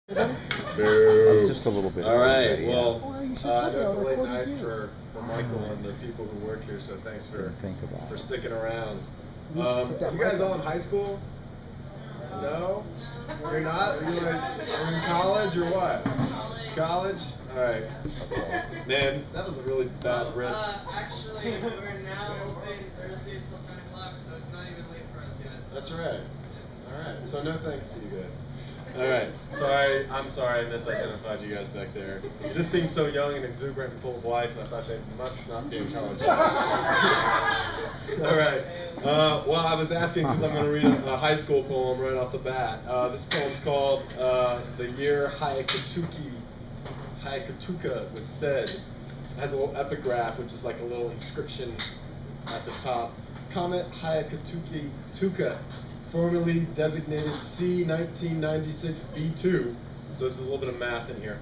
Boo. Just a little bit. All right. Well, I know it's a late night for Michael and the people who work here, so thanks for sticking around. You guys all in high school? No? You're not? Are you in college or what? College? All right. Man, that was a really bad risk. Actually, we're now open Thursdays till 10 o'clock, so it's not even late for us yet. That's right. All right. So no thanks to you guys. All right. Sorry. I'm sorry I misidentified you guys back there. You just seem so young and exuberant and full of life, and I thought they must not be in college. All right. Well, I was asking because I'm going to read a high school poem right off the bat. This poem's called "The Year Hayakatuka Was Said." It has a little epigraph, which is like a little inscription at the top. Comet Hayakatuka, formerly designated C 1996 B2, so this is a little bit of math in here,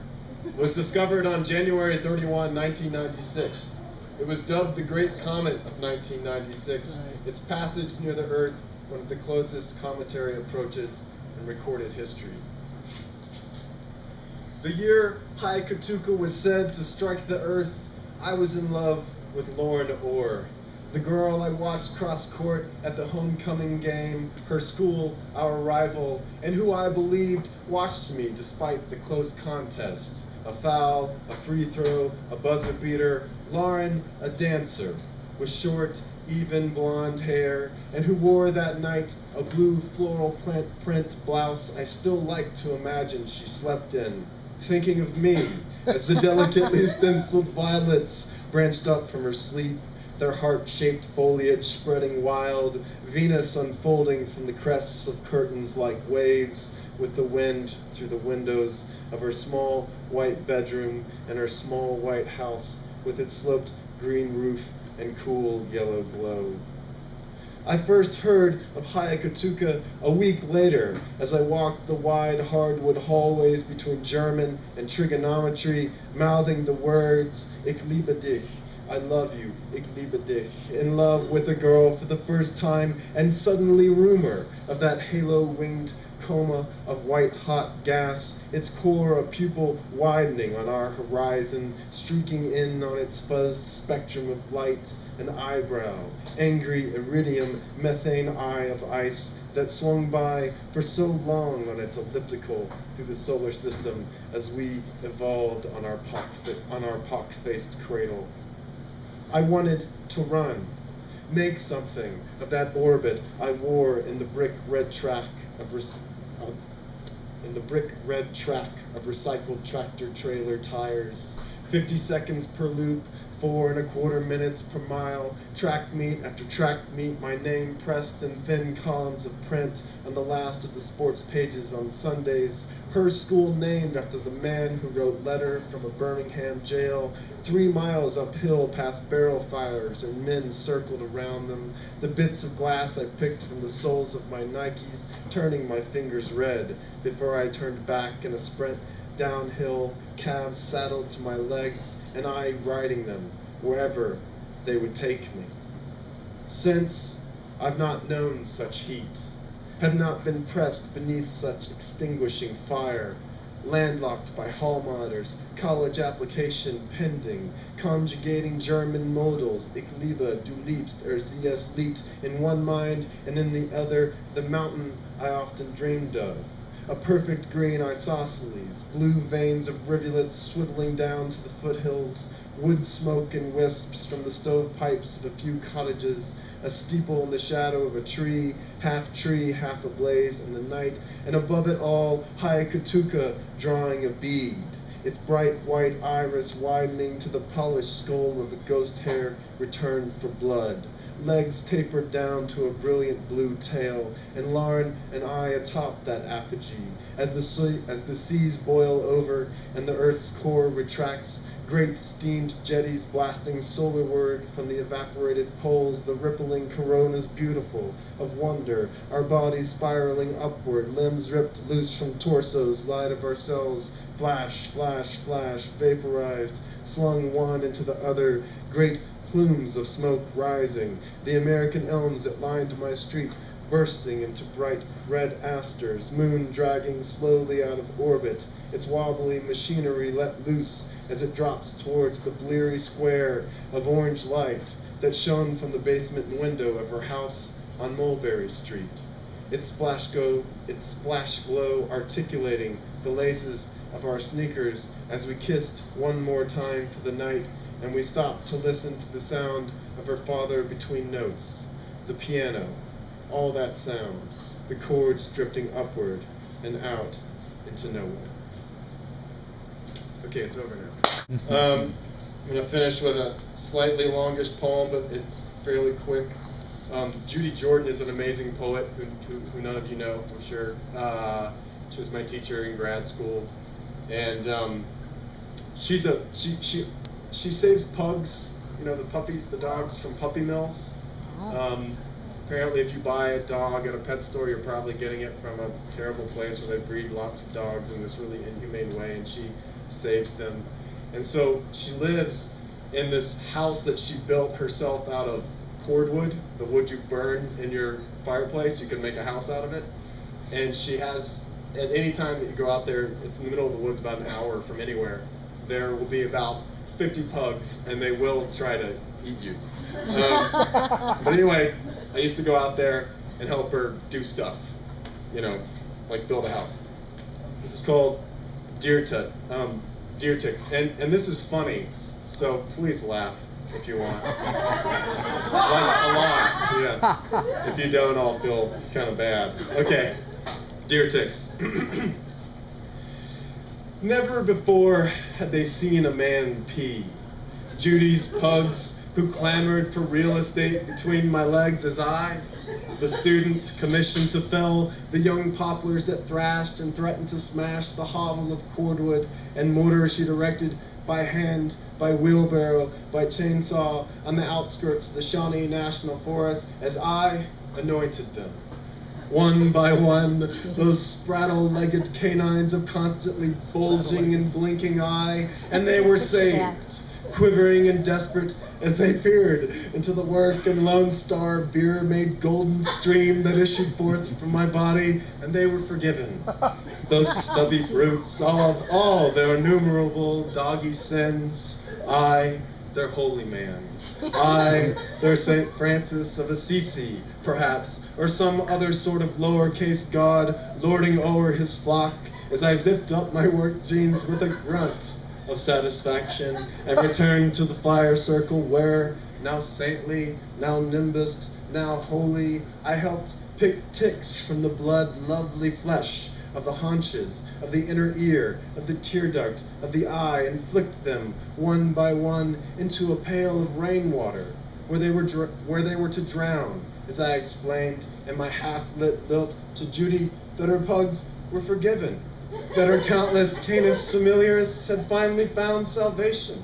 was discovered on January 31, 1996. It was dubbed the Great Comet of 1996. Its passage near the Earth, one of the closest cometary approaches in recorded history. The year Hayakatuka was said to strike the Earth, I was in love with Lauren Orr. The girl I watched cross court at the homecoming game, her school, our rival, and who I believed watched me despite the close contest. A foul, a free throw, a buzzer beater, Lauren, a dancer, with short, even blonde hair, and who wore that night a blue floral print blouse I still like to imagine she slept in, thinking of me as the delicately stenciled violets branched up from her sleep, their heart-shaped foliage spreading wild, Venus unfolding from the crests of curtains like waves with the wind through the windows of her small white bedroom and her small white house with its sloped green roof and cool yellow glow. I first heard of Hayakatuka a week later as I walked the wide hardwood hallways between German and trigonometry, mouthing the words, Ich liebe dich, I love you, ich liebe dich, in love with a girl for the first time, and suddenly rumor of that halo-winged coma of white-hot gas, its core a pupil widening on our horizon, streaking in on its fuzzed spectrum of light, an eyebrow, angry iridium methane eye of ice that swung by for so long on its elliptical through the solar system as we evolved on our pock-faced cradle. I wanted to run, make something of that orbit I wore in the brick red track of recycled tractor trailer tires. 50 seconds per loop, 4.25 minutes per mile, track meet after track meet, my name pressed in thin columns of print on the last of the sports pages on Sundays, her school named after the man who wrote Letter from a Birmingham jail, 3 miles uphill past barrel fires and men circled around them, the bits of glass I picked from the soles of my Nikes, turning my fingers red before I turned back in a sprint downhill, calves saddled to my legs, and I riding them wherever they would take me. Since I've not known such heat, have not been pressed beneath such extinguishing fire, landlocked by hall monitors, college application pending, conjugating German modals, ich liebe, du liebst, sie es liebt, in one mind, and in the other, the mountain I often dreamed of. A perfect green isosceles, blue veins of rivulets swiveling down to the foothills, wood smoke and wisps from the stovepipes of a few cottages, a steeple in the shadow of a tree, half ablaze in the night, and above it all, Hayakatuka drawing a bead, its bright white iris widening to the polished skull of a ghost hair returned for blood. Legs tapered down to a brilliant blue tail, and Lauren and I atop that apogee, as the seas boil over and the earth's core retracts, great steamed jetties blasting solarward from the evaporated poles, the rippling coronas beautiful of wonder, our bodies spiraling upward, limbs ripped loose from torsos, light of ourselves, flash, flash, flash, vaporized, slung one into the other, great plumes of smoke rising, the American elms that lined my street bursting into bright red asters, moon dragging slowly out of orbit, its wobbly machinery let loose as it drops towards the bleary square of orange light that shone from the basement window of her house on Mulberry Street. Its splash glow articulating the laces of our sneakers as we kissed one more time for the night, and we stopped to listen to the sound of her father between notes, the piano, all that sound, the chords drifting upward and out into nowhere. Okay, it's over now. I'm going to finish with a slightly longish poem, but it's fairly quick. Judy Jordan is an amazing poet who none of you know, I'm sure. She was my teacher in grad school, and she saves pugs, the puppies, the dogs from puppy mills. Apparently, if you buy a dog at a pet store, you're probably getting it from a terrible place where they breed lots of dogs in this really inhumane way, and she saves them. And so she lives in this house that she built herself out of cordwood, the wood you burn in your fireplace. You can make a house out of it. And she has, at any time that you go out there, it's in the middle of the woods, about an hour from anywhere, there will be about 50 pugs, and they will try to eat you. But anyway, I used to go out there and help her do stuff, like build a house. This is called Deer Ticks. And this is funny, so please laugh if you want. Like a lot, yeah. If you don't, I'll feel kind of bad. Okay, Deer Ticks. Never before had they seen a man pee. Judy's pugs, who clamored for real estate between my legs as I, the student commissioned to fell the young poplars that thrashed and threatened to smash the hovel of cordwood and mortar she'd erected by hand, by wheelbarrow, by chainsaw on the outskirts of the Shawnee National Forest as I anointed them. One by one, those spraddle-legged canines of constantly bulging and blinking eye, and they were saved, quivering and desperate as they peered into the work and Lone Star beer-made golden stream that issued forth from my body, and they were forgiven. Those stubby brutes, all their innumerable doggy sins, I, their holy man. I, their St. Francis of Assisi, perhaps, or some other sort of lowercase god lording o'er his flock, as I zipped up my work jeans with a grunt of satisfaction and returned to the fire circle where, now saintly, now nimbused, now holy, I helped pick ticks from the blood-lovely flesh of the haunches, of the inner ear, of the tear duct, of the eye, and flicked them, one by one, into a pail of rainwater, where they were to drown, as I explained in my half-lit lilt to Judy that her pugs were forgiven, that her countless canis familiaris had finally found salvation,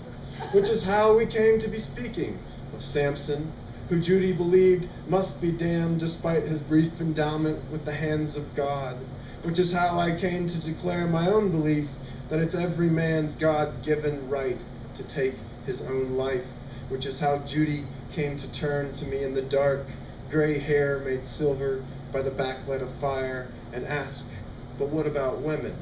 which is how we came to be speaking of Samson, who Judy believed must be damned despite his brief endowment with the hands of God, which is how I came to declare my own belief that it's every man's God-given right to take his own life, which is how Judy came to turn to me in the dark, gray hair made silver by the backlight of fire, and ask, but what about women?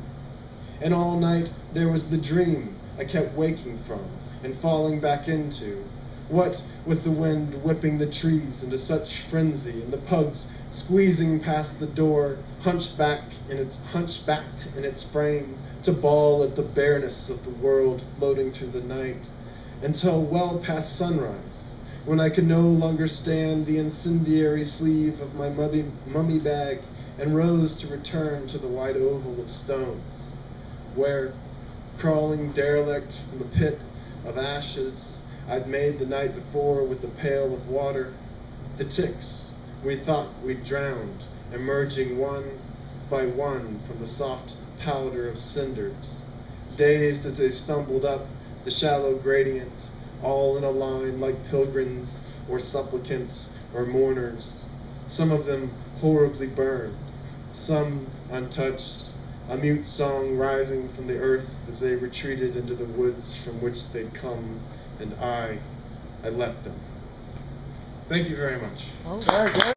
And all night there was the dream I kept waking from and falling back into. What with the wind whipping the trees into such frenzy, and the pugs squeezing past the door, hunchbacked in its frame, to bawl at the bareness of the world floating through the night, until well past sunrise, when I could no longer stand the incendiary sleeve of my mummy bag, and rose to return to the wide oval of stones, where, crawling derelict from the pit of ashes I'd made the night before with the pail of water, the ticks we thought we'd drowned, emerging one by one from the soft powder of cinders, dazed as they stumbled up the shallow gradient, all in a line like pilgrims or supplicants or mourners, some of them horribly burned, some untouched, a mute song rising from the earth as they retreated into the woods from which they'd come, and I let them. Thank you very much. Oh, very good.